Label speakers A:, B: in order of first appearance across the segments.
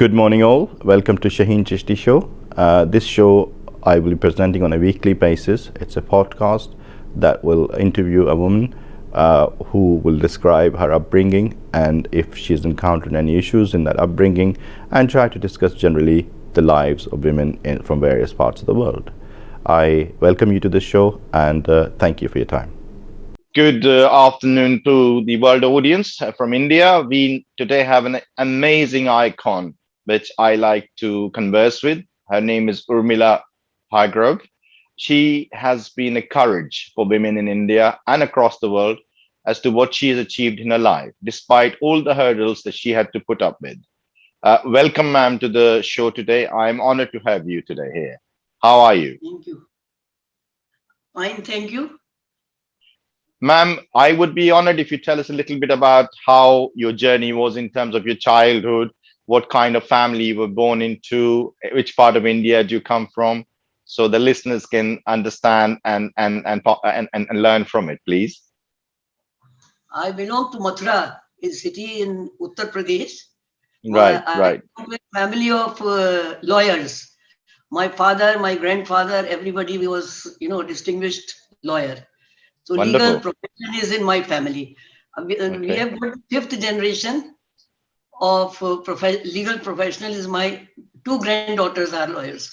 A: Good morning, all. Welcome to Shaheen Chishti Show. This show I will be presenting on a weekly basis. It's a podcast that will interview a woman who will describe her upbringing and if she's encountered any issues in that upbringing, and try to discuss generally the lives of women from various parts of the world. I welcome you to this show and thank you for your time.
B: Good afternoon to the world audience from India. We today have an amazing icon which I like to converse with. Her name is Urmila Bhargava. She has been a courage for women in India and across the world as to what she has achieved in her life, despite all the hurdles that she had to put up with. Welcome, ma'am, to the show today. I'm honored to have you today here. How are you?
C: Thank you. Fine, thank you.
B: Ma'am, I would be honored if you tell us a little bit about how your journey was in terms of your childhood, what kind of family you were born into, which part of India do you come from, so the listeners can understand and learn from it, please.
C: I belong to Mathura, a city in Uttar Pradesh.
B: Right,
C: I
B: right.
C: belong to a family of lawyers. My father, my grandfather, everybody was, distinguished lawyer. So legal
B: Wonderful.
C: profession is in my family. We
B: Okay.
C: have got fifth generation of legal professional. Is my two granddaughters are lawyers.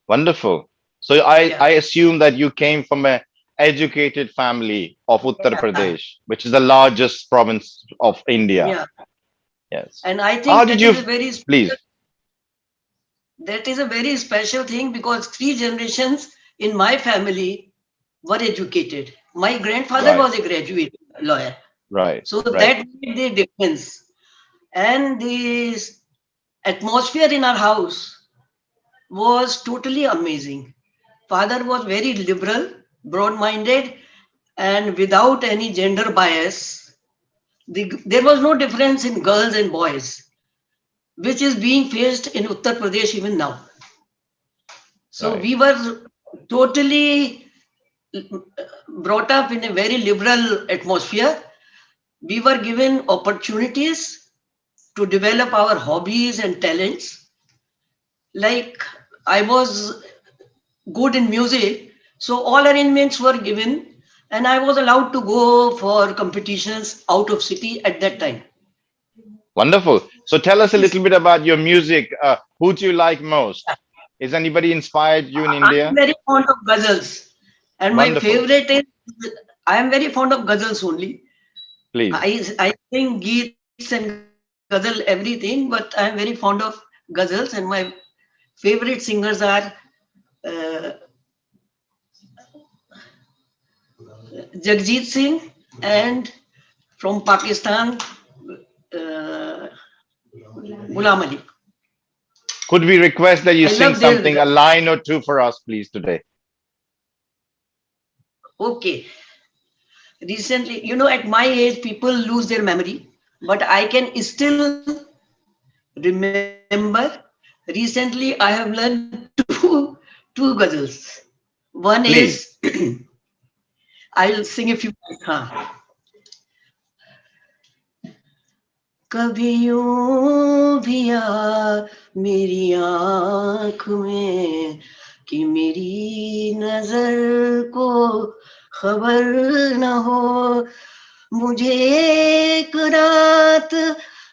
B: Wonderful. So I
C: Yeah,
B: assume that you came from a educated family of Uttar
C: yeah,
B: Pradesh, which is the largest province of India.
C: yeah.
B: Yes.
C: And I
B: How
C: think
B: did
C: that
B: you,
C: is a very special.
B: please?
C: That is a very special thing because three generations in my family were educated. My grandfather
B: Right,
C: was a graduate lawyer.
B: right,
C: So
B: right.
C: that made the difference. And the atmosphere in our house was totally amazing. Father was very liberal, broad minded, and without any gender bias. There was no difference in girls and boys, which is being faced in Uttar Pradesh even now. So
B: Right.
C: we were totally brought up in a very liberal atmosphere. We were given opportunities to develop our hobbies and talents. Like I was good in music, so all arrangements were given, and I was allowed to go for competitions out of city at that time.
B: Wonderful. So tell us a
C: Yes,
B: little bit about your music. Who do you like most? Is anybody inspired you in
C: I'm
B: India?
C: very fond of ghazals, and my
B: Wonderful.
C: favorite is I am very fond of ghazals only.
B: Please.
C: I sing geets and ghazal everything, but I am very fond of ghazals, and my favorite singers are uh, Jagjit Singh and from Pakistan, uh, Ghulam Ali.
B: Could we request that you
C: I
B: sing
C: love their
B: something, a line or two for us, please, today?
C: okay. Recently, at my age, people lose their memory, but I can still remember. Recently, I have learned two ghazals. One is
B: Please.
C: I'll sing a few. हाँ. कभी यूं भी आ मेरी आँख में कि मेरी नजर को खबर न हो मुझे एक रात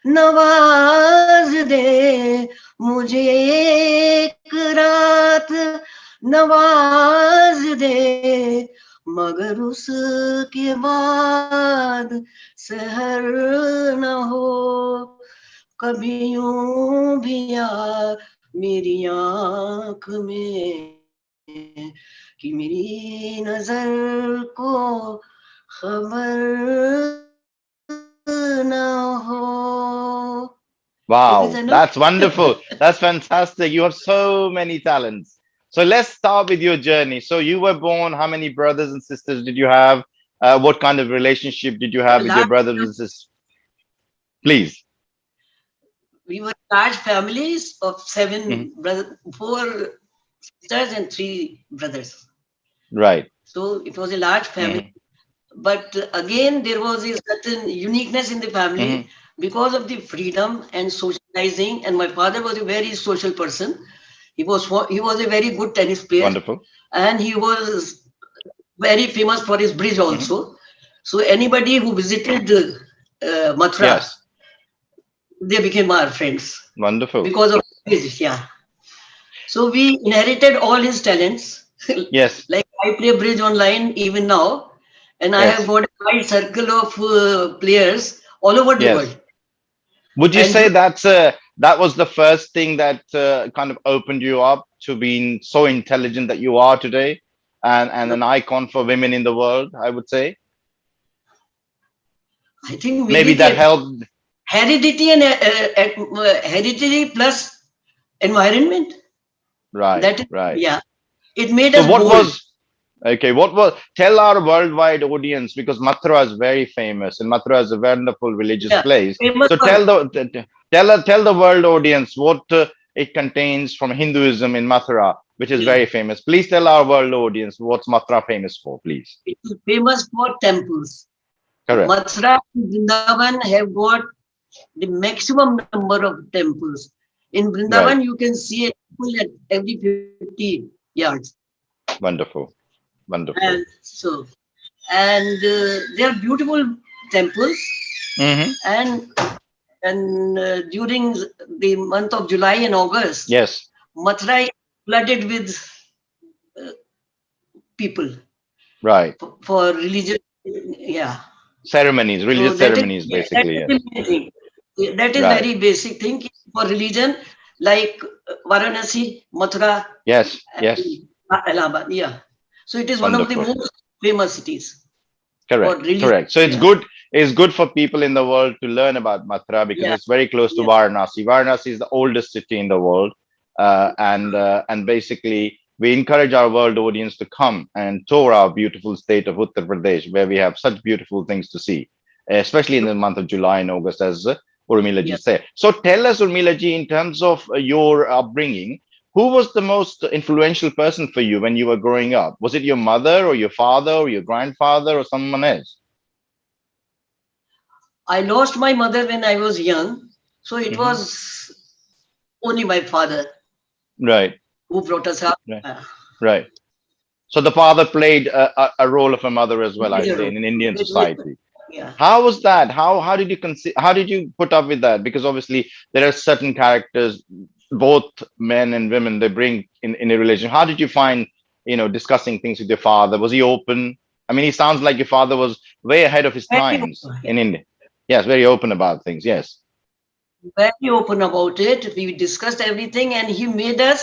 C: नवाज दे मुझे एक रात नवाज दे मगर उसके बाद सहर न हो कभी यूं भी आ मेरी आँख में कि मेरी नजर को खबर न हो. It is
B: Wow,
C: enough.
B: that's wonderful. That's fantastic. You have so many talents. So let's start with your journey. So you were born, how many brothers and sisters did you have? What kind of relationship did you
C: A
B: have with your
C: large,
B: brothers and sisters? Please.
C: we were large families of
B: Mhm.
C: seven brothers, four sisters and three brothers.
B: Right.
C: So it was a large family.
B: Hmm.
C: But again, there was a certain uniqueness in the
B: Hmm.
C: family. because of the freedom and socializing. And my father was a very social person. He was a very good tennis player,
B: Wonderful.
C: and he was very famous for his bridge
B: Mhm.
C: also. So anybody who visited Mathura,
B: Yes.
C: they became our friends
B: Wonderful.
C: because of bridge. Yeah. So we inherited all his talents.
B: Yes.
C: Like I play bridge online even now, and I have
B: Yes.
C: got a wide circle of players all over the
B: Yes.
C: world.
B: Would you
C: And
B: say that was the first thing that kind of opened you up to being so intelligent that you are today, and an icon for women in the world? I would say
C: I think maybe
B: maybe that
C: the
B: helped.
C: heredity and heredity plus environment.
B: Right.
C: That is,
B: Right.
C: yeah, it made
B: So
C: us
B: what
C: bold.
B: was okay? What was tell our worldwide audience, because Mathura is very famous and Mathura is a wonderful religious
C: Yeah,
B: place.
C: famous
B: So
C: for
B: tell the world audience what it contains from Hinduism in Mathura, which is
C: yeah,
B: very famous. Please tell our world audience what's Mathura famous for, please.
C: it is famous for temples.
B: Correct.
C: Mathura and Vrindavan have got the maximum number of temples. In Vrindavan,
B: Right.
C: you can see a temple at every 50 yards.
B: Wonderful.
C: And
B: Wonderful.
C: so, and they are beautiful temples.
B: Hmm.
C: And during the month of July and August,
B: Yes.
C: Mathura is flooded with people
B: Right.
C: for religion. Yeah.
B: Ceremonies,
C: So
B: religious
C: that is
B: ceremonies,
C: that
B: basically.
C: is
B: Yes.
C: the main thing. That is
B: Right.
C: very basic thing for religion, like Varanasi, Mathura,
B: Yes. Yes.
C: and Allahabad. Yeah. So it is one of the
B: Wonderful.
C: most famous cities for
B: Correct,
C: religion.
B: correct. So
C: Yeah.
B: it's good for people in the world to learn about Mathura because
C: Yeah.
B: it's very close to
C: Yeah.
B: Varanasi. Varanasi is the oldest city in the world, and basically we encourage our world audience to come and tour our beautiful state of Uttar Pradesh, where we have such beautiful things to see, especially in the month of July and August, as Urmila ji
C: Yeah.
B: said. So tell us, Urmila ji, in terms of your upbringing, who was the most influential person for you when you were growing up? Was it your mother or your father or your grandfather or someone else?
C: I lost my mother when I was young. So it
B: Hmm.
C: was only my father
B: Right,
C: who brought us up.
B: right, right. So the father played a role of a mother as well, I'd
C: Major
B: say,
C: role.
B: in an Indian
C: Major.
B: society.
C: Yeah.
B: How was that? How did you how did you put up with that? Because obviously there are certain characters, both men and women, they bring in a relation. How did you find, discussing things with your father? Was he open? I mean, he sounds like your father was way ahead of his
C: Very
B: times
C: open. Yeah.
B: in India. Yes, very open about things. Yes,
C: Very open about it. We discussed everything, and he made us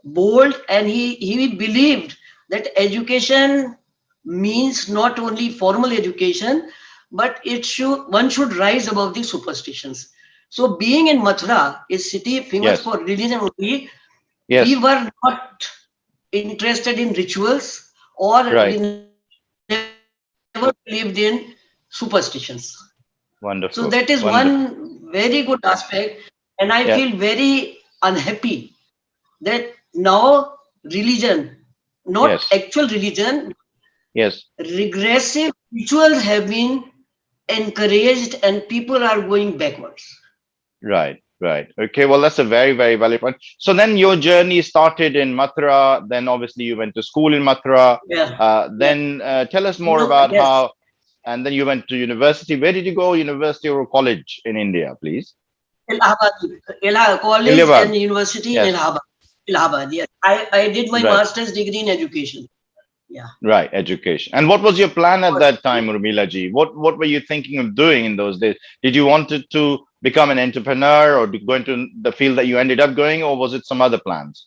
C: bold. And he believed that education means not only formal education, but it should one should rise above the superstitions. So, being in Mathura, a city famous
B: yes,
C: for religion only, we
B: yes.
C: were not interested in rituals, or we
B: Right.
C: never believed in superstitions. So that is one
B: Wonderful.
C: very good
B: Wonderful.
C: aspect, and I feel very
B: Yeah.
C: unhappy that now religion, not actual
B: Yes.
C: religion,
B: Yes.
C: regressive rituals have been encouraged, and people are going backwards.
B: Right. Right. Okay. Well, that's a very, very valid point. So then your journey started in Mathura. Then obviously you went to school in Mathura.
C: Yeah, yeah.
B: Then tell us more
C: No,
B: about
C: yes.
B: how, and then you went to university. Where did you go? University or college in India, please?
C: Allahabad, college and
B: Hyderabad.
C: university in
B: Yes.
C: Allahabad. Allahabad, yes. I did my
B: Right.
C: master's degree in education. Yeah.
B: Right. Education. And what was your plan at
C: Was-
B: that time, Urmila ji? What were you thinking of doing in those days? Did you wanted to become an entrepreneur or to go into the field that you ended up going, or was it some other plans?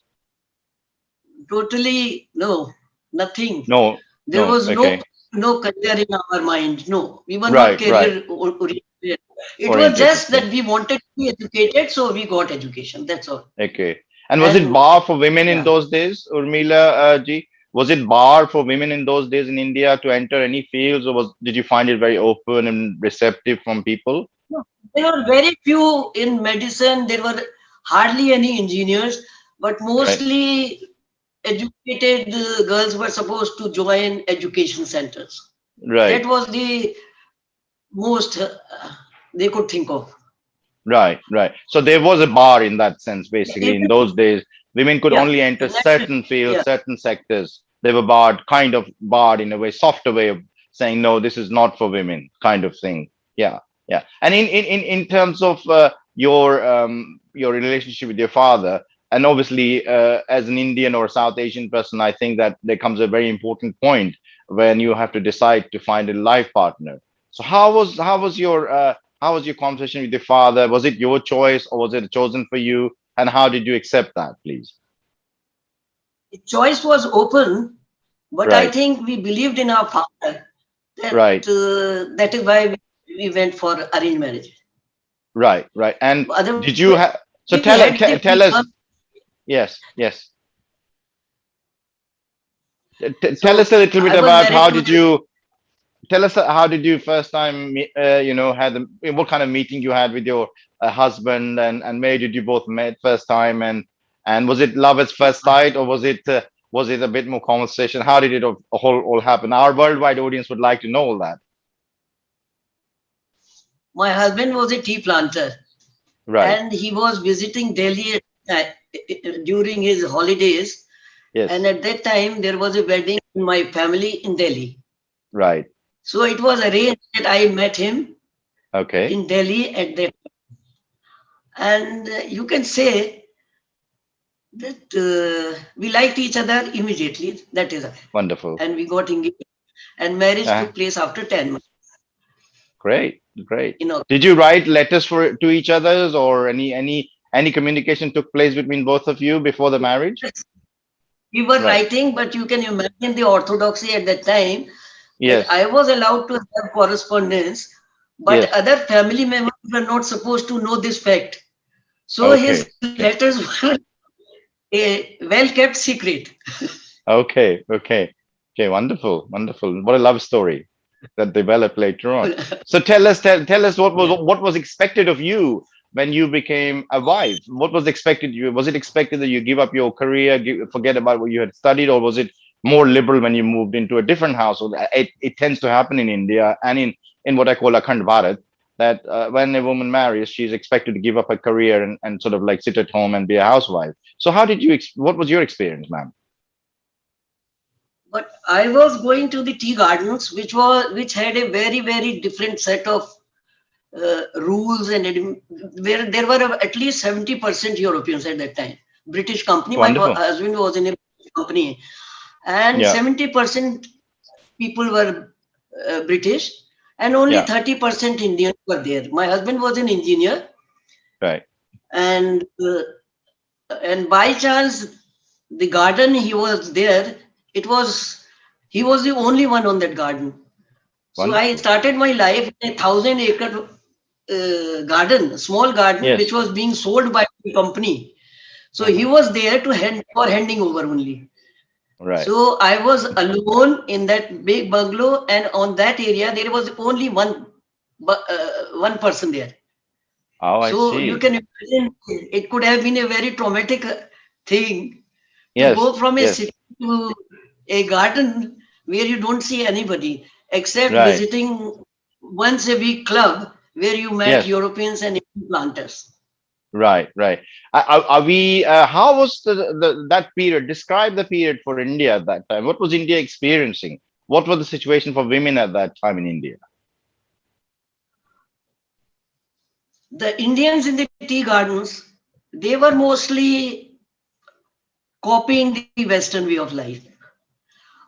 C: Totally no, nothing.
B: No.
C: There
B: No.
C: was
B: Okay.
C: no career in our mind. No, we were not
B: Right. Right.
C: career oriented. It was
B: Orientated.
C: just
B: Yeah.
C: that we wanted to be educated, so we got education. That's all.
B: Okay. And was it
C: And
B: bar for women in
C: yeah,
B: those days, Urmila ji? Was it bar for women in those days in India to enter any fields, or did you find it very open and receptive from people?
C: no, there were very few in medicine. There were hardly any engineers, but
B: Right.
C: mostly educated girls were supposed to join education centers.
B: Right.
C: That was the most they could think of.
B: Right, right. So there was a bar in that sense, basically. In
C: Even,
B: those days, women could
C: yeah,
B: only enter
C: naturally,
B: certain fields,
C: yeah.
B: certain sectors. They were barred, kind of barred in a way, softer way of saying, no, this is not for women, kind of thing. Yeah, yeah. And in terms of your relationship with your father, and obviously as an Indian or South Asian person, I think that there comes a very important point when you have to decide to find a life partner. So how was your conversation with your father? Was it your choice or was it chosen for you? And how did you accept that, please?
C: The choice was open, but I
B: Right,
C: think we believed in our father.
B: right,
C: That is why we went for arranged marriage.
B: right, right. And
C: Otherwise,
B: did you have, so
C: had they
B: tell us,
C: preferred,
B: yes, yes. Tell us
C: so
B: a little bit
C: I was
B: about
C: married
B: how
C: to
B: did
C: this.
B: you, tell us how did you first time, had what kind of meeting you had with your husband and where did you both met first time and was it love at first sight or was it a bit more conversation? How did it all happen? Our worldwide audience would like to know all that.
C: My husband was a tea planter,
B: Right.
C: and he was visiting Delhi during his holidays. And
B: Yes.
C: at that time, there was a wedding in my family in Delhi.
B: Right.
C: So it was arranged that I met him
B: Okay.
C: in Delhi at that. And you can say that we liked each other immediately. That is,
B: Wonderful.
C: and we got engaged. And marriage
B: Uh,
C: took place after 10 months.
B: Great. Great.
C: You know,
B: Did you write letters for to each others or any communication took place between both of you before the marriage?
C: we were
B: Right.
C: writing, but you can imagine the orthodoxy at that time that
B: Yes.
C: I was allowed to have correspondence, but
B: Yes.
C: other family members were not supposed to know this fact. So his
B: Okay.
C: letters were a well kept secret.
B: Okay. Okay. Okay. Wonderful. Wonderful. What a love story that developed later on. So tell us
C: Yeah.
B: what was expected of you when you became a wife. What was expected you? Was it expected that you give up your career, forget about what you had studied, or was it more liberal when you moved into a different household? It tends to happen in India and in what I call Akhand Bharat that when a woman marries, she's expected to give up her career and sort of like sit at home and be a housewife. So how did you? What was your experience, ma'am?
C: But I was going to the tea gardens, which had a very different set of rules, and where there were at least 70% Europeans at that time. British company. My
B: Wonderful.
C: husband was in a British company, and
B: Yeah.
C: 70% people were British, and only
B: Yeah.
C: 30% Indians were there. My husband was an engineer,
B: Right.
C: and by chance, the garden he was there, it was he was the only one on that garden. So I
B: Wonderful.
C: started my life in a 1,000-acre garden, small garden, which
B: Yes.
C: was being sold by the company. So he
B: Uh-huh.
C: was there to hand for handing over only.
B: Right.
C: So I was alone in that big bungalow, and on that area there was only one person there.
B: Oh, I
C: So you
B: see.
C: can imagine it could have been a very traumatic thing to
B: Yes.
C: go from a
B: Yes.
C: city to a garden where you don't see anybody except
B: Right.
C: visiting once a week club where you met
B: Yes.
C: Europeans and Indian planters.
B: Right. Right. Are we? How was that period? Describe the period for India at that time. What was India experiencing? What was the situation for women at that time in India?
C: The Indians in the tea gardens, they were mostly copying the Western way of life.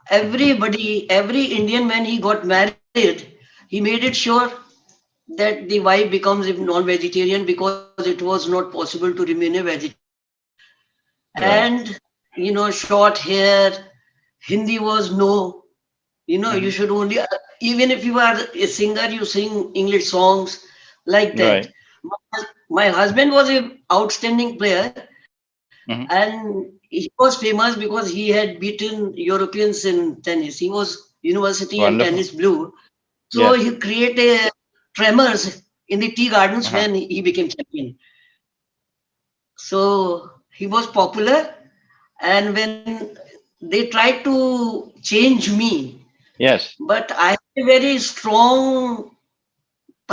C: Every Indian, when he got married, he made it sure that the wife becomes a non-vegetarian because it was not possible to remain a vegetarian.
B: Right.
C: And short hair, Hindi was no. You
B: Hmm.
C: should only, even if you are a singer, you sing English songs like that.
B: Right.
C: My husband was an outstanding player,
B: Hmm.
C: and he was famous because he had beaten Europeans in tennis. He was university and tennis
B: Wonderful.
C: blue. So
B: Yes.
C: he created tremors in the tea gardens
B: Uh-huh.
C: when he became champion. So he was popular, and when they tried to change me,
B: Yes.
C: but I have a very strong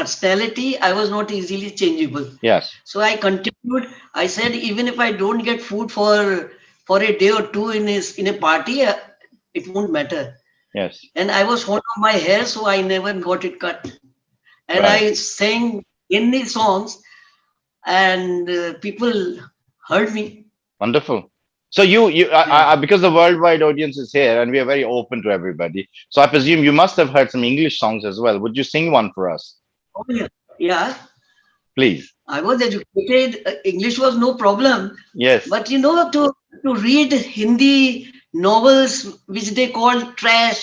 C: personality, I was not easily changeable.
B: Yes.
C: So I continued. I said, even if I don't get food for a day or two in a party, it won't matter.
B: Yes.
C: And I was fond of my hair, so I never got it cut. And
B: Right.
C: I sang Hindi songs, and people heard me.
B: Wonderful. So
C: Yeah.
B: because the worldwide audience is here and we are very open to everybody. So I presume you must have heard some English songs as well. Would you sing one for us,
C: Oh, yeah. Yeah.
B: please?
C: I was educated. English was no problem.
B: Yes.
C: But to read Hindi novels, which they call trash,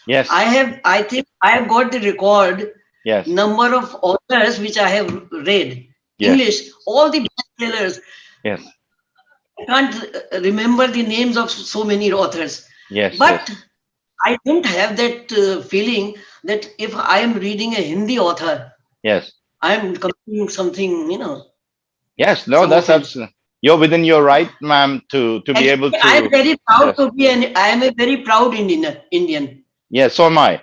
B: Yes.
C: I think I have got the record
B: Yes.
C: number of authors which I have read.
B: Yes.
C: English, all the bestsellers.
B: Yes.
C: I can't remember the names of so many authors.
B: Yes. Yes.
C: But I don't have that feeling that if I am reading a Hindi author,
B: Yes.
C: I am committing something,
B: Yes. No,
C: some
B: that's
C: offense.
B: absolutely. You're within your right, ma'am, to be able
C: Actually, I am
B: to.
C: very proud
B: Yes.
C: to be I am a very proud Indian.
B: Yes. So am I.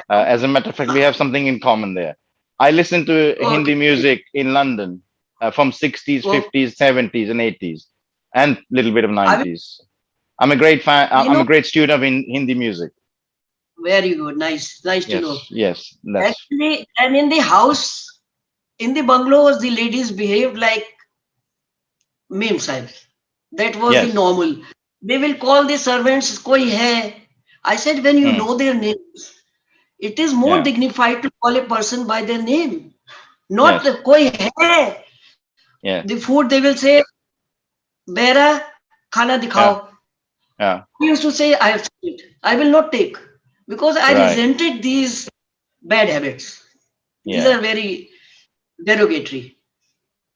B: As a matter of fact, we have something in common there. I listen to
C: Okay.
B: Hindi music in London from 60s,
C: Well,
B: 50s, 70s, and 80s, and little bit of
C: I will,
B: 90s. I'm a great fan.
C: you
B: I'm
C: know,
B: a great student of Hindi music.
C: very good. Nice to know.
B: Yes, yes, that's
C: Actually, and in the house, in the bungalows, the ladies behaved like meme sahib. That was the
B: yes.
C: normal. They will call the servants, koi hai. I said, when you
B: Hmm.
C: know their names, it is more
B: Yeah,
C: dignified to call a person by their name, not
B: yes,
C: koi hai.
B: yeah,
C: The food they will say, Bera, khana dikhao.
B: yeah, yeah.
C: I used to say, I have seen it. I will not take because I
B: Right.
C: resented these bad habits. These
B: Yeah,
C: are very derogatory.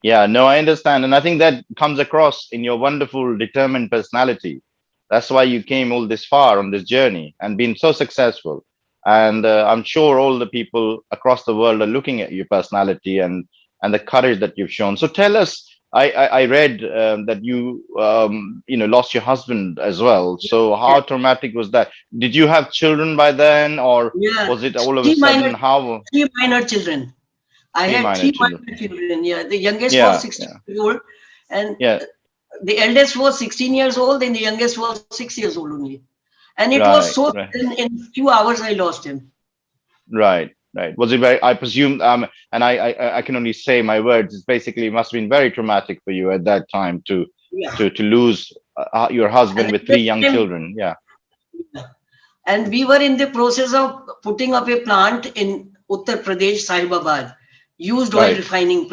B: yeah. No, I understand, and I think that comes across in your wonderful, determined personality. That's why you came all this far on this journey and been so successful. And I'm sure all the people across the world are looking at your personality and the courage that you've shown. So tell us. I read that you lost your husband as well. So
C: Yeah,
B: how traumatic was that? Did you have children by then, or
C: yeah.
B: was it all of a
C: Three
B: sudden?
C: minor,
B: How
C: three minor children. I
B: three
C: had
B: minor
C: three
B: children?
C: minor children. Yeah, the youngest was
B: Yeah,
C: 16
B: yeah,
C: years old, and
B: yeah.
C: the eldest was 16 years old, and the youngest was 6 years old only. And it was
B: Right,
C: so
B: right,
C: in few hours I lost him.
B: right, right. Was it very? I presume, and I can only say my words. It's basically must have been very traumatic for you at that time to
C: Yeah,
B: to lose your
C: and
B: husband
C: at
B: with
C: that
B: three young
C: time,
B: children. Yeah,
C: yeah. And we were in the process of putting up a plant in Uttar Pradesh, Sahibabad, used oil
B: right,
C: refining.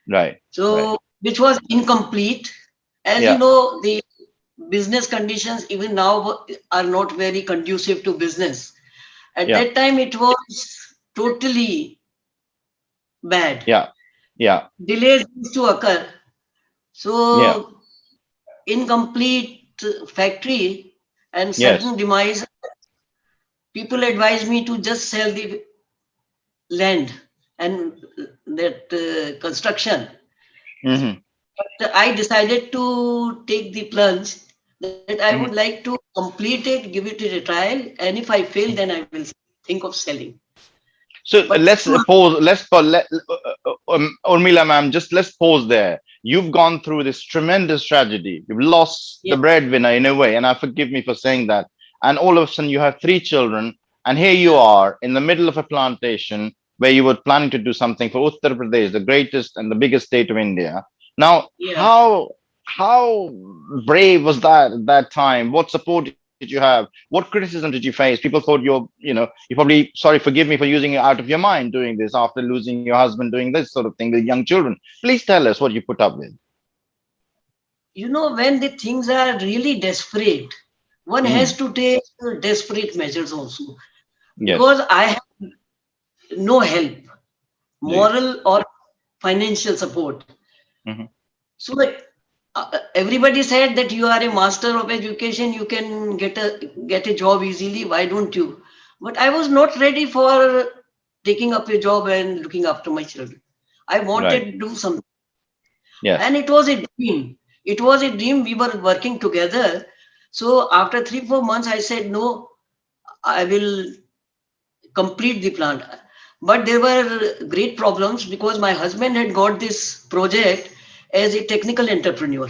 B: right, right.
C: So, which was incomplete. As you
B: Yeah,
C: know, the business conditions even now are not very conducive to business. At
B: yeah,
C: that time, it was totally bad.
B: yeah, yeah,
C: Delays used to occur.
B: yeah.
C: So, incomplete factory and
B: Yes.
C: sudden demise, people advised me to just sell the land and that construction.
B: Hmm.
C: But I decided to take the plunge that I would
B: Hmm.
C: like to complete it, give it a trial, and if I fail, then I will think of selling.
B: So
C: But
B: let's pause. Urmila ma'am, just let's pause there. You've gone through this tremendous tragedy. You've lost
C: yeah,
B: the breadwinner in a way, and I forgive me for saying that. And all of a sudden, you have three children, and here you
C: yeah,
B: are in the middle of a plantation where you were planning to do something for Uttar Pradesh, the greatest and the biggest state of India. Now,
C: yeah.
B: how brave was that at that time? What support did you have? What criticism did you face? People thought you probably, sorry, forgive me for using it, out of your mind doing this after losing your husband, doing this sort of thing with young children. Please tell us what you put up with.
C: When the things are really desperate, one has
B: Hmm.
C: to take desperate measures also.
B: Yes.
C: Because I have no help,
B: Gee.
C: moral or financial support.
B: Hmm.
C: So everybody said that you are a master of education, you can get a job easily. Why don't you? But I was not ready for taking up a job and looking after my children. I wanted
B: Right.
C: to do something,
B: Yes.
C: and it was a dream. It was a dream. We were working together. So after 3 4 months, I said no. I will complete the plant. But there were great problems because my husband had got this project as a technical entrepreneur.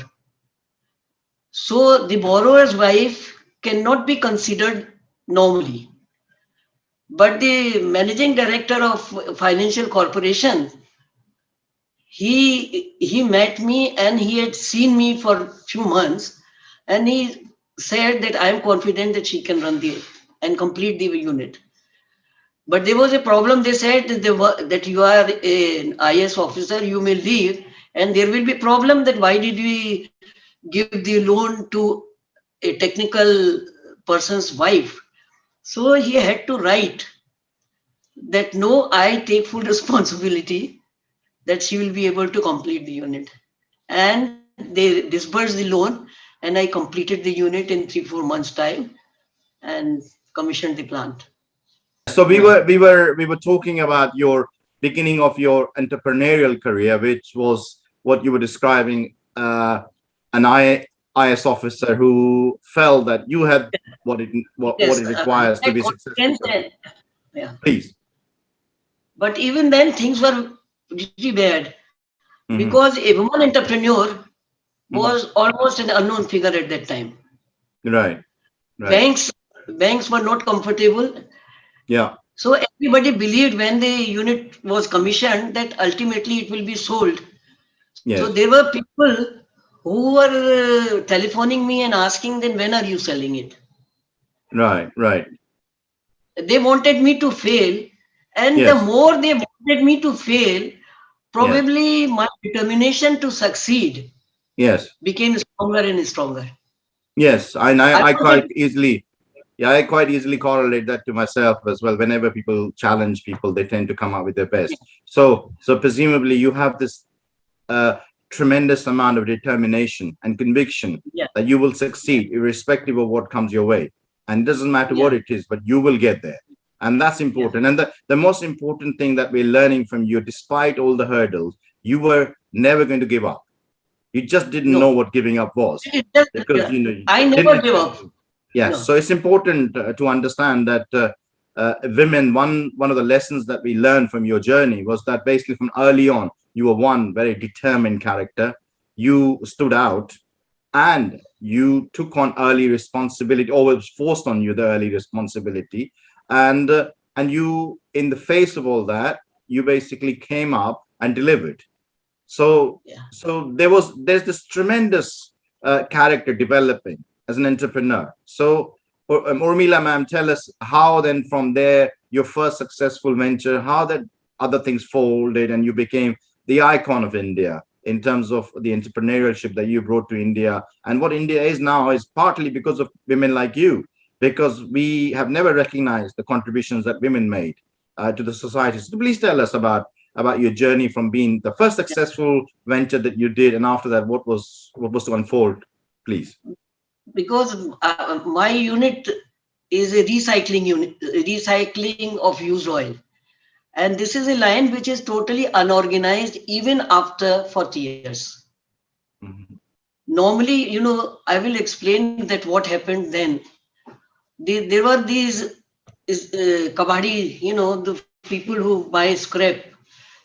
C: So the borrower's wife cannot be considered normally. But the managing director of financial corporation, he met me and he had seen me for a few months, and he said that I am confident that she can run the and complete the unit. But there was a problem. They said that, that you are an IS officer, you may leave, and there will be problem that why did we give the loan to a technical person's wife. So he had to write that no, I take full responsibility that she will be able to complete the unit. And they disbursed the loan, and I completed the unit in 3-4 months' time and commissioned the plant.
A: So we were talking about your beginning of your entrepreneurial career, which was what you were describing, an IS officer who felt that you had what
C: Yes,
A: it requires to
C: I
A: be successful.
C: confidence and yeah.
A: Please.
C: But even then, things were pretty bad
A: Hmm.
C: because a woman entrepreneur
A: Hmm.
C: was almost an unknown figure at that time.
A: Right. Right.
C: Banks, banks were not comfortable.
A: Yeah.
C: So everybody believed when the unit was commissioned that ultimately it will be sold. So
A: Yes.
C: there were people who were telephoning me and asking, then when are you selling it?
A: Right. Right.
C: They wanted me to fail. And the
A: Yes.
C: more they wanted me to fail,
A: Yes.
C: probably my determination to succeed
A: Yes.
C: became stronger and stronger.
A: Yes. And
C: I
A: I
C: was
A: quite
C: a,
A: easily. Yeah, I quite easily correlate that to myself as well. Whenever people challenge people, they tend to come out with their best. So presumably you have this uh, tremendous amount of determination and conviction
C: yeah,
A: that you will
C: yeah,
A: succeed irrespective of what comes your way. And it doesn't matter what
C: yeah,
A: it is, but you will get there. And that's
C: yeah.
A: important. And the most important thing that we're learning from you, despite all the hurdles, you were never going to give up. You just didn't know
C: No,
A: what giving up was,
C: it just,
A: because you know you
C: I
A: didn't
C: never give
A: expect.
C: up.
A: Yes,
C: No,
A: so it's important to understand that women. One of the lessons that we learned from your journey was that basically from early on, you were one very determined character. You stood out, and you took on early responsibility, or was forced on you the early responsibility, and you, in the face of all that, you basically came up and delivered. So
C: yeah.
A: there's this tremendous character developing as an entrepreneur. So Urmila ma'am, tell us how then from there your first successful venture, how that other things folded and you became the icon of India in terms of the entrepreneurship that you brought to India. And what India is now is partly because of women like you, because we have never recognized the contributions that women made to the society. So please tell us about your journey from being the first successful venture that you did, and after that, what was to unfold, please.
C: Because my unit is a recycling unit, recycling of used oil. And this is a line which is totally unorganized even after 40 years.
A: Mhm.
C: Normally, I will explain that what happened then. There were these kabadi, the people who buy scrap.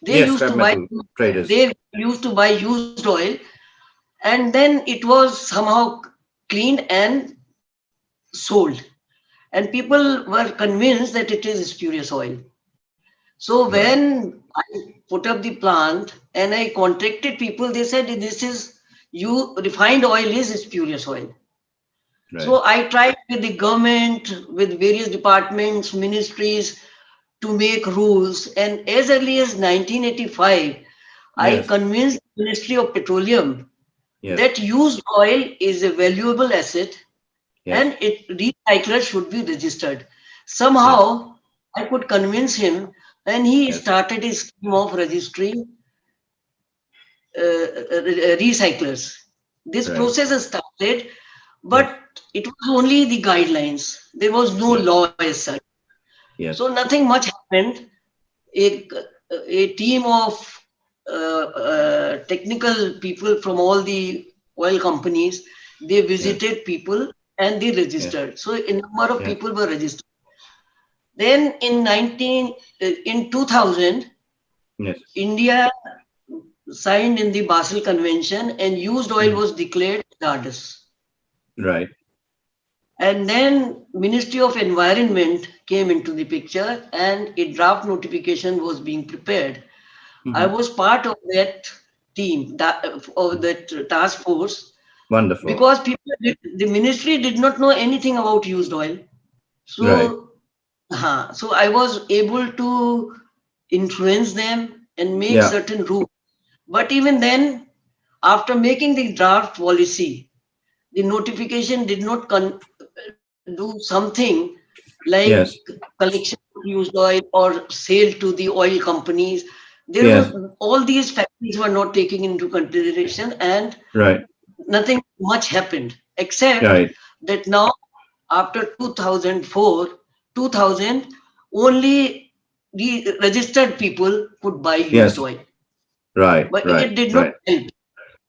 C: They
A: Yes,
C: used to
A: scrap
C: buy,
A: metal traders.
C: they used to buy used oil, and then it was somehow cleaned and sold. And people were convinced that it is spurious oil. So
A: Right,
C: when I put up the plant and I contacted people, they said this is you refined oil is spurious oil.
A: right.
C: So I tried with the government, with various departments, ministries to make rules. And as early as 1985, I
A: Yes,
C: convinced the Ministry of Petroleum
A: yes,
C: that used oil is a valuable asset
A: yes,
C: and it recycler should be registered.
A: yes,
C: Somehow I could convince him, and he
A: yes.
C: started a scheme of registering recyclers. This
A: Right.
C: process has started,
A: Yes,
C: but it was only the guidelines. There was no
A: yes,
C: law as such. So
A: yes,
C: nothing much happened. A, a team of technical people from all the oil companies, they
A: yes,
C: visited people and they
A: yes,
C: registered. So a number of
A: yes,
C: people were registered. Then in 2000,
A: Yes.
C: India signed in the Basel Convention and used oil was declared hazardous.
A: Right.
C: And then Ministry of Environment came into the picture and a draft notification was being prepared. I
A: Hmm.
C: was part of that team, of that task force,
A: Wonderful.
C: because the ministry did not know anything about used oil.
A: Right.
C: So, so I was able to influence them and make
A: Yeah.
C: certain rules. But even then, after making the draft policy, the notification did not do something like
A: Yes.
C: collection of used oil or sale to the oil companies. There was
A: Yes.
C: all these factors were not taken into consideration, and
A: Right.
C: nothing much happened except
A: Right.
C: that now after 2004, 2000, only the registered people could buy used
A: Yes.
C: oil,
A: Right.
C: but
A: Right.
C: it did not
A: Right.
C: help.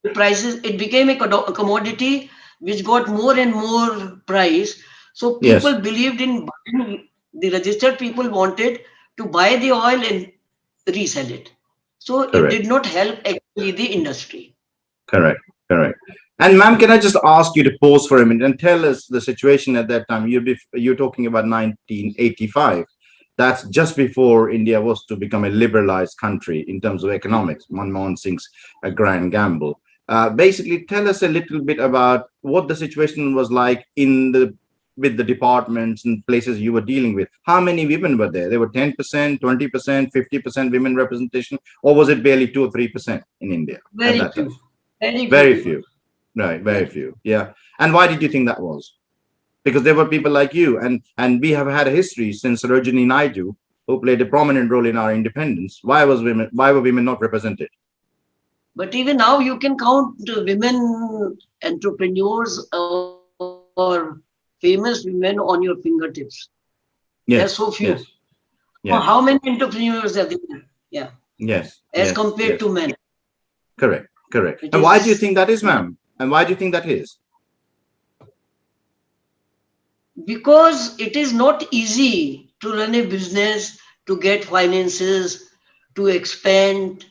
C: The prices, it became a commodity which got more and more price. So
A: Yes.
C: people believed in buying, the registered people wanted to buy the oil and resell it. So it
A: Correct.
C: did not help actually the industry.
A: Correct. Correct. And ma'am, can I just ask you to pause for a minute and tell us the situation at that time? You're talking about 1985. That's just before India was to become a liberalized country in terms of economics. Manmohan Singh's a grand gamble. Basically, tell us a little bit about what the situation was like in the with the departments and places you were dealing with. How many women were there? There were 10%, 20%, 50% women representation, or was it barely 2 or 3% in India at
C: Very
A: that time?
C: few, very few
A: Very
C: people.
A: few. Right, very
C: Yeah.
A: few. Yeah. And why did you think that was? Because there were people like you, and we have had a history since Sarojini Naidu, who played a prominent role in our independence. Why were women not represented?
C: But even now, you can count women entrepreneurs or famous women on your fingertips. There are so few.
A: Yes, yes,
C: How
A: yes,
C: many entrepreneurs are there? Yeah,
A: yes,
C: as
A: yes,
C: compared to
A: yes.
C: men.
A: Correct, correct.
C: It
A: And why do you
C: is,
A: think that is,
C: yeah,
A: ma'am? And why do you think that is?
C: because it is not easy to run a business, to get finances, to expand,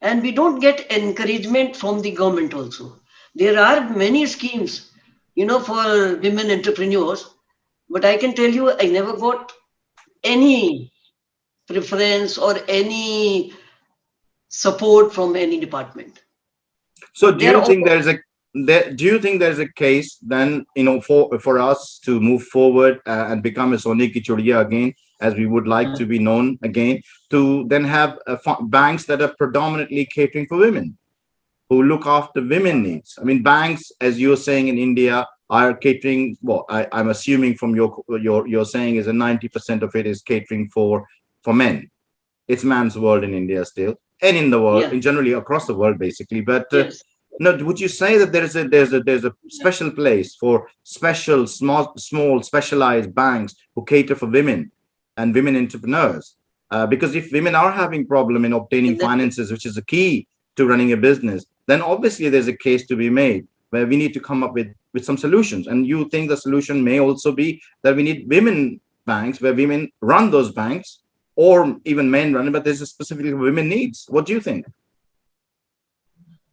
C: and we don't get encouragement from the government also. There are many schemes, for women entrepreneurs, but I can tell you, I never got any preference or any support from any department.
A: So do
C: They're
A: you
C: all,
A: think do you think there's a case then, for us to move forward and become a Sone ki Chudiya again, as we would like to be known again, to then have banks that are predominantly catering for women, who look after women needs? I mean, banks, as you're saying in India, are catering. Well, I'm assuming from your saying is a 90% of it is catering for men. It's man's world in India still, and in the world,
C: yeah,
A: in generally across the world, basically. But
C: yes.
A: no, would you say that there's a special place for special small specialized banks who cater for women and women entrepreneurs? Because if women are having problem in obtaining
C: And then,
A: finances, which is a key to running a business, then obviously there's a case to be made where we need to come up with some solutions. And you think the solution may also be that we need women banks where women run those banks, or even men run it, but there's a specifically women needs. What do you think?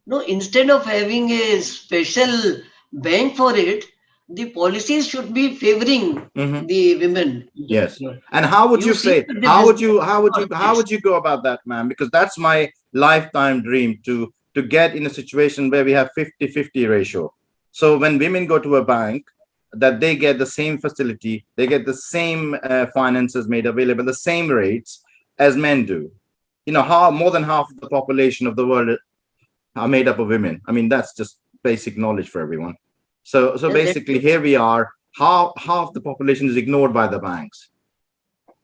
C: no, instead of having a special bank for it, the policies should be favoring
A: Hmm.
C: the women
A: Yes.
C: entrepreneur.
A: And how would
C: You
A: you
C: see
A: say?
C: the business
A: How
C: politics.
A: would you go about that, man? Because that's my lifetime dream to get in a situation where we have 50-50 ratio. So when women go to a bank, that they get the same facility, they get the same finances made available, the same rates as men do. How more than half of the population of the world are made up of women. I mean, that's just basic knowledge for everyone. So
C: Yeah, that,
A: basically, here we are. Half the population is ignored by the banks.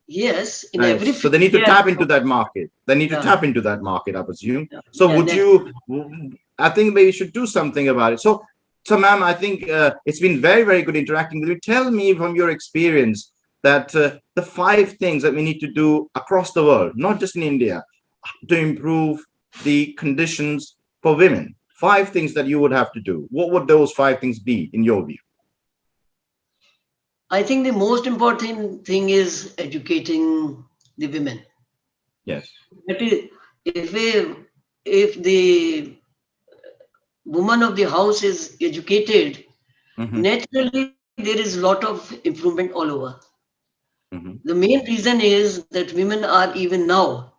C: yes, in
A: Right.
C: every
A: So
C: field
A: they need to
C: they are.
A: tap into that market. They need to
C: Yeah,
A: tap into that market, I presume.
C: yeah,
A: So
C: yeah,
A: would you? I think we should do something about it. So, ma'am, I think it's been very, very good interacting with you. Tell me from your experience that the 5 things that we need to do across the world, not just in India, to improve the conditions for women. 5 things that you would have to do. What would those 5 things be in your view?
C: I think the most important thing is educating the women.
A: Yes.
C: That is, if the woman of the house is educated,
A: Mm-hmm.
C: naturally there is a lot of improvement all over.
A: Mm-hmm.
C: The main reason is that women are even now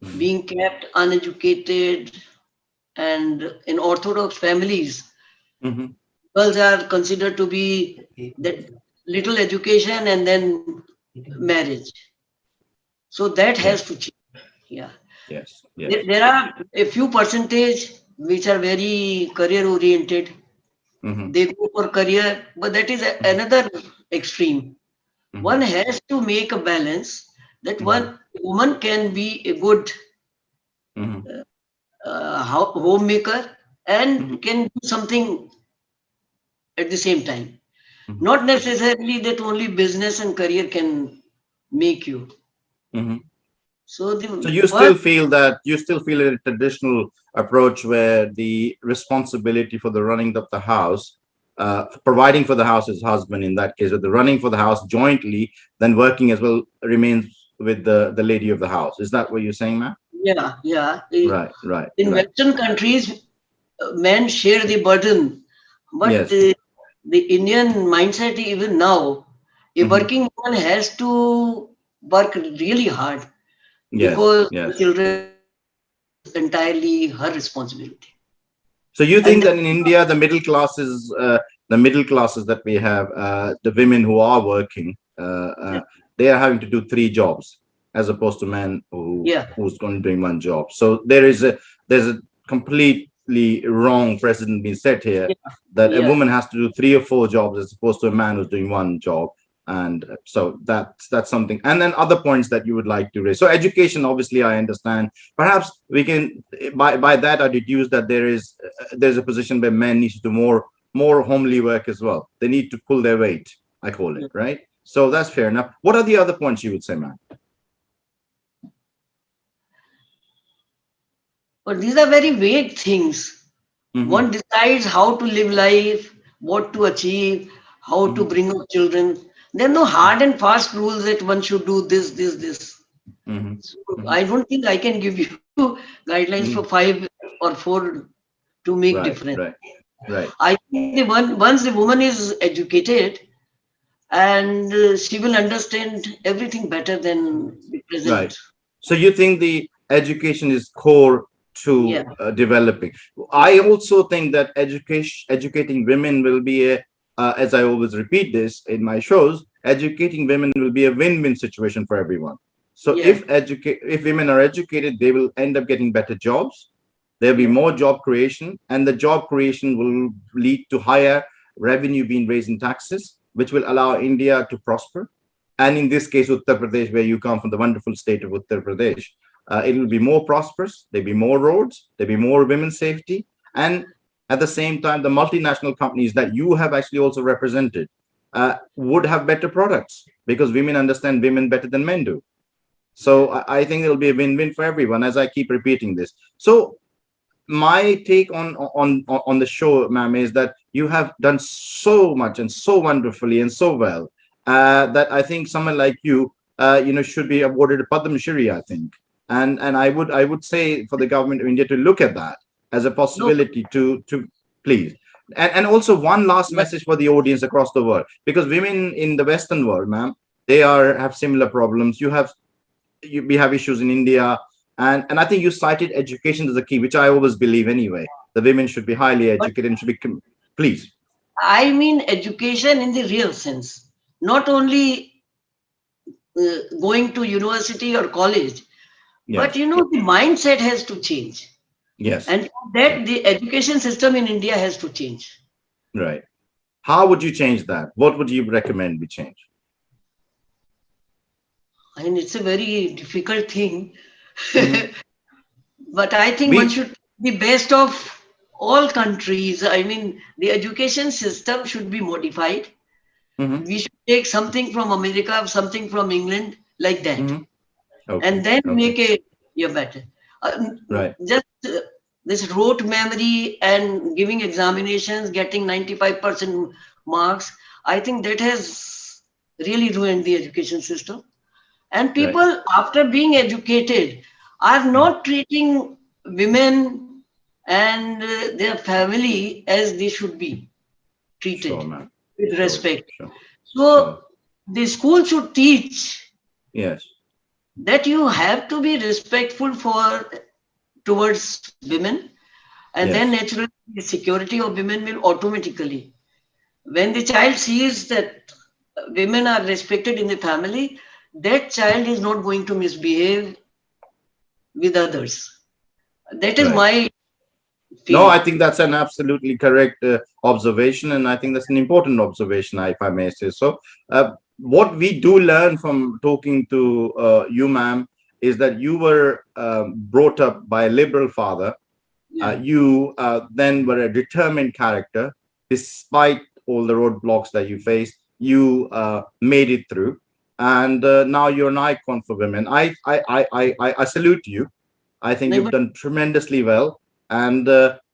A: Mm-hmm.
C: being kept uneducated, and in orthodox families,
A: Mm-hmm.
C: girls are considered to be that little education and then marriage. So that has to
A: Yes.
C: change. Yeah.
A: Yes.
C: There,
A: Yes.
C: there are a few percentage which are very career oriented.
A: Mm-hmm.
C: They go for career, but that is another extreme.
A: Mm-hmm.
C: One has to make a balance that
A: Mm-hmm.
C: one woman can be a good
A: Mm-hmm.
C: homemaker
A: Mm-hmm.
C: and can do something at the same time.
A: Mm-hmm.
C: Not necessarily that only business and career can make you.
A: Mm-hmm.
C: So
A: So
C: the
A: you
C: first,
A: still feel that you still feel a traditional approach where the responsibility for the running of the house, providing for the house is husband in that case, but the running for the house jointly, then working as well remains with the lady of the house. Is that what you're saying, ma'am?
C: yeah, yeah.
A: Right, right,
C: In
A: right.
C: Western countries, men share the burden, but
A: Yes,
C: the Indian mindset even now, a
A: hmm,
C: working woman has to work really hard
A: yes,
C: because the
A: yes.
C: children is entirely her responsibility.
A: So you
C: And
A: think that in India, the middle classes that we have, the women who are working, they are having to do three jobs as opposed to men
C: yeah,
A: who's going doing one job. So there's a completely wrong precedent being set here
C: yeah,
A: that a
C: yeah.
A: woman has to do three or four jobs as opposed to a man who's doing one job. And so that's something. And then other points that you would like to raise. So education, obviously, I understand. Perhaps we can by that I deduce that there's a position where men need to do more homely work as well. They need to pull their weight, I call it,
C: Yeah.
A: right? So that's fair enough. What are the other points you would say, man?
C: But these are very vague things.
A: Mm-hmm,
C: One decides how to live life, what to achieve, how to
A: mm-hmm,
C: bring up children. There are no hard and fast rules that one should do this, this, this.
A: mm-hmm,
C: So
A: mm-hmm,
C: I don't think I can give you guidelines for
A: mm-hmm.
C: 5 or 4 to make
A: Right,
C: difference.
A: right, right,
C: I think once the woman is educated and she will understand everything better than the
A: right.
C: present.
A: So you think the education is core to
C: Yeah,
A: developing. I also think that educating women will be as I always repeat this in my shows, educating women will be a win-win situation for everyone. So
C: yeah,
A: if women are educated, they will end up getting better jobs. There'll be
C: yeah,
A: more job creation, and the job creation will lead to higher revenue being raised in taxes, which will allow India to prosper. And in this case, Uttar Pradesh, where you come from, the wonderful state of Uttar Pradesh, it will be more prosperous. There'll be more roads. There'll be more women's safety, and at the same time, the multinational companies that you have actually also represented would have better products because women understand women better than men do. So I think it'll be a win-win for everyone. As I keep repeating this, so my take on the show, ma'am, is that you have done so much and so wonderfully and so well that I think someone like you, should be awarded a Padma Shri, I think, and I would say for the government of India to look at that as a
C: no,
A: possibility to please. And also one last
C: but
A: message for the audience across the world, because women in the Western world, ma'am, they have similar problems. We have issues in India, and I think you cited education as a key, which I always believe anyway. The women should be highly
C: but
A: educated and should be please.
C: I mean education in the real sense, not only going to university or college, but
A: Yes,
C: the mindset has to change,
A: yes,
C: and for
A: yes,
C: that the education system in India has to change.
A: right. How would you change that? What would you recommend we change?
C: I mean, it's a very difficult thing,
A: Hmm.
C: but I think one
A: We
C: should the best of all countries. I mean, the education system should be modified.
A: hmm,
C: We should take something from America, something from England, like that,
A: hmm. Okay,
C: and then
A: okay,
C: make a year better. Uh,
A: right.
C: just this rote memory and giving examinations, getting 95% marks, I think that has really ruined the education system. And
A: Right.
C: people, after being educated, are
A: Mm.
C: not treating women and their family as they should be
A: Sure,
C: treated
A: ma'am.
C: with
A: Sure,
C: respect.
A: sure,
C: So
A: sure.
C: the school should teach
A: Yes.
C: that you have to be respectful for towards women, and then
A: Yes.
C: naturally the security of women will automatically. When the child sees that women are respected in the family, that child is not going to misbehave with others. That is
A: Right.
C: my
A: No, I
C: feeling.
A: think that's an absolutely correct observation, and I think that's an important observation, if I may say so. What we do learn from talking to you, ma'am, is that you were brought up by a liberal father.
C: Yeah.
A: You then were a determined character, despite all the roadblocks that you faced. You made it through, and now you're an icon for women. I salute you. I think
C: No,
A: you've
C: but
A: done tremendously well, and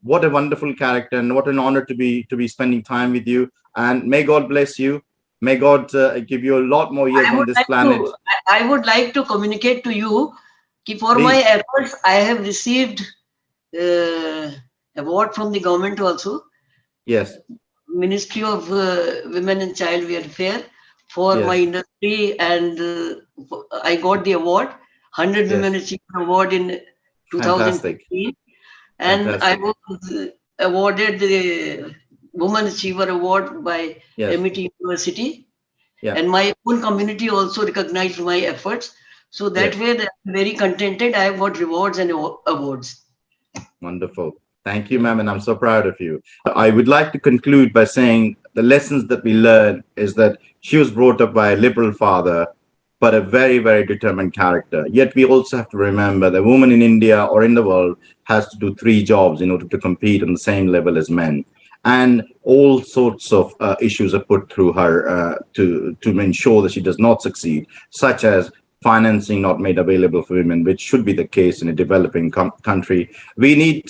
A: what a wonderful character, and what an honor to be spending time with you. And may God bless you. May God give you a lot more years
C: I
A: on
C: would
A: this
C: like
A: planet.
C: to I would like to communicate to you that for my
A: Please,
C: efforts I have received uh, award from the government also,
A: yes,
C: Ministry of Women and Child Welfare for my
A: yes,
C: industry, and I got the award, 100 Women
A: yes,
C: Achiever Award in
A: fantastic,
C: 2015, and I
A: fantastic.
C: was awarded the Woman Achiever Award by
A: Yes,
C: MIT University,
A: yeah,
C: and my own community also recognized my efforts. So that
A: yes.
C: way, I'm very contented. I have got rewards and awards.
A: Wonderful. Thank you, ma'am, and I'm so proud of you. I would like to conclude by saying the lessons that we learned is that she was brought up by a liberal father, but a very, very determined character. Yet we also have to remember that a woman in India or in the world has to do three jobs in order to compete on the same level as men. And all sorts of issues are put through her to ensure that she does not succeed, such as financing not made available for women, which should be the case in a developing country. We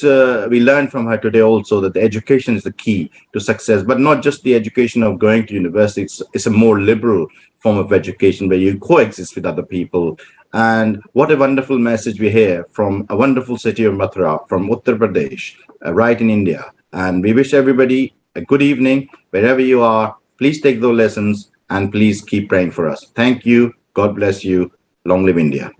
A: learned from her today also that the education is the key to success, but not just the education of going to university. It's a more liberal form of education where you coexist with other people. And what a wonderful message we hear from a wonderful city of Mathura, from Uttar Pradesh, right in India. And we wish everybody a good evening wherever you are. Please take those lessons and please keep praying for us. Thank you. God bless you. Long live India.